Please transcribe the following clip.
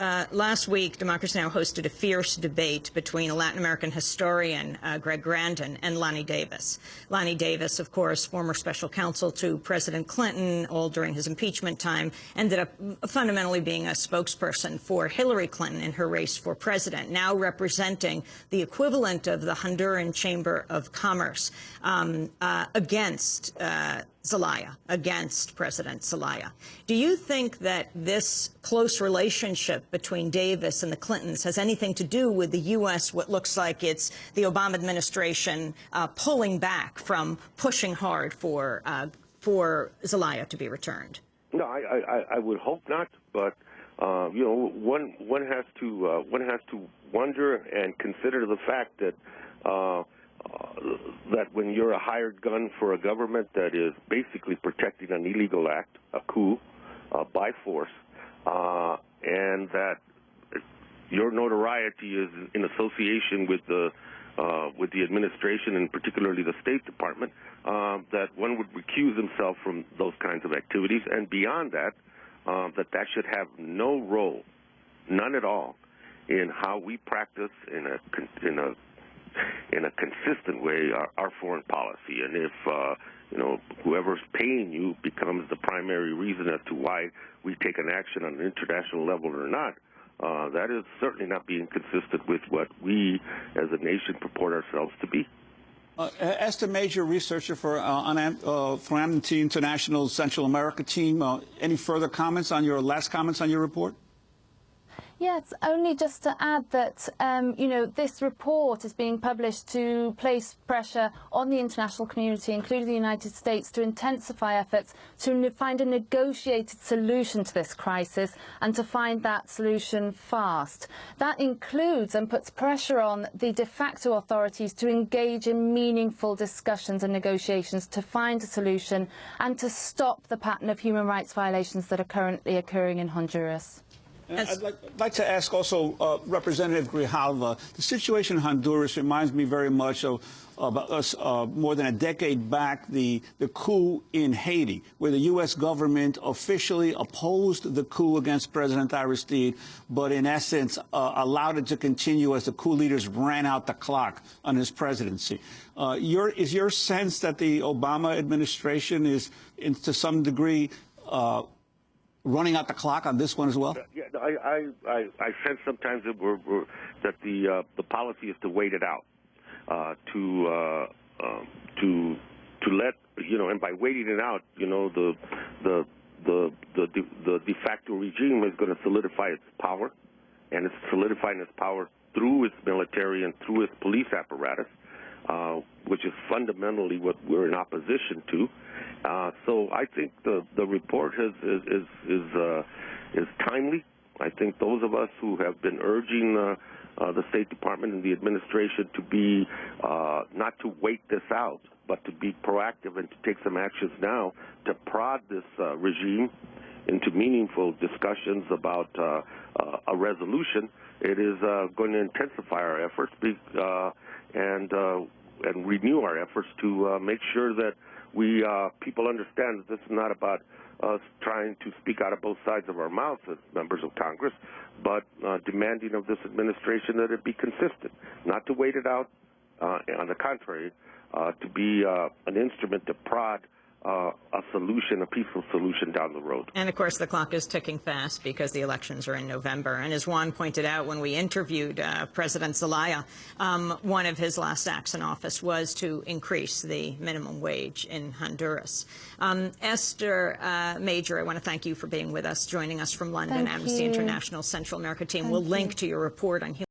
Last week, Democracy Now! Hosted a fierce debate between a Latin American historian, Greg Grandin, and Lonnie Davis. Lonnie Davis, of course, former special counsel to President Clinton, all during his impeachment time, ended up fundamentally being a spokesperson for Hillary Clinton in her race for president, now representing the equivalent of the Honduran Chamber of Commerce against Zelaya, against President Zelaya. Do you think that this close relationship between Davis and the Clintons has anything to do with the U.S., what looks like it's the Obama administration pulling back from pushing hard for Zelaya to be returned? No, I would hope not, but you know, one has to wonder and consider the fact that that when you're a hired gun for a government that is basically protecting an illegal act, a coup, by force, and that your notoriety is in association with the administration and particularly the State Department, that one would recuse himself from those kinds of activities, and beyond that, that should have no role, none at all, in how we practice in a consistent way our foreign policy. And if you know, whoever's paying you becomes the primary reason as to why we take an action on an international level or not, that is certainly not being consistent with what we as a nation purport ourselves to be. Esther, major researcher for Amnesty International Central America team. Any further comments on your last comments on your report? Yes, only just to add that, you know, this report is being published to place pressure on the international community, including the United States, to intensify efforts to find a negotiated solution to this crisis and to find that solution fast. That includes and puts pressure on the de facto authorities to engage in meaningful discussions and negotiations to find a solution and to stop the pattern of human rights violations that are currently occurring in Honduras. I'd like to ask also Representative Grijalva, the situation in Honduras reminds me very much of us more than a decade back, the coup in Haiti, where the U.S. government officially opposed the coup against President Aristide, but in essence allowed it to continue as the coup leaders ran out the clock on his presidency. Is your sense that the Obama administration is, to some degree, running out the clock on this one as well? Yeah, I sense sometimes that the policy is to wait it out, to let, you know, and by waiting it out, you know, the de facto regime is going to solidify its power, and it's solidifying its power through its military and through its police apparatus, which is fundamentally what we're in opposition to. So I think the report is timely. I think those of us who have been urging the State Department and the administration to be not to wait this out, but to be proactive and to take some actions now to prod this regime into meaningful discussions about a resolution. It is going to intensify our efforts and renew our efforts to make sure that people understand that this is not about us trying to speak out of both sides of our mouths as members of Congress, but demanding of this administration that it be consistent, not to wait it out, on the contrary, to be an instrument to prod a solution, a peaceful solution down the road. And, of course, the clock is ticking fast because the elections are in November. And as Juan pointed out when we interviewed President Zelaya, one of his last acts in office was to increase the minimum wage in Honduras. Esther Major, I want to thank you for being with us, joining us from London, Amnesty International Central America team. We'll link to your report on human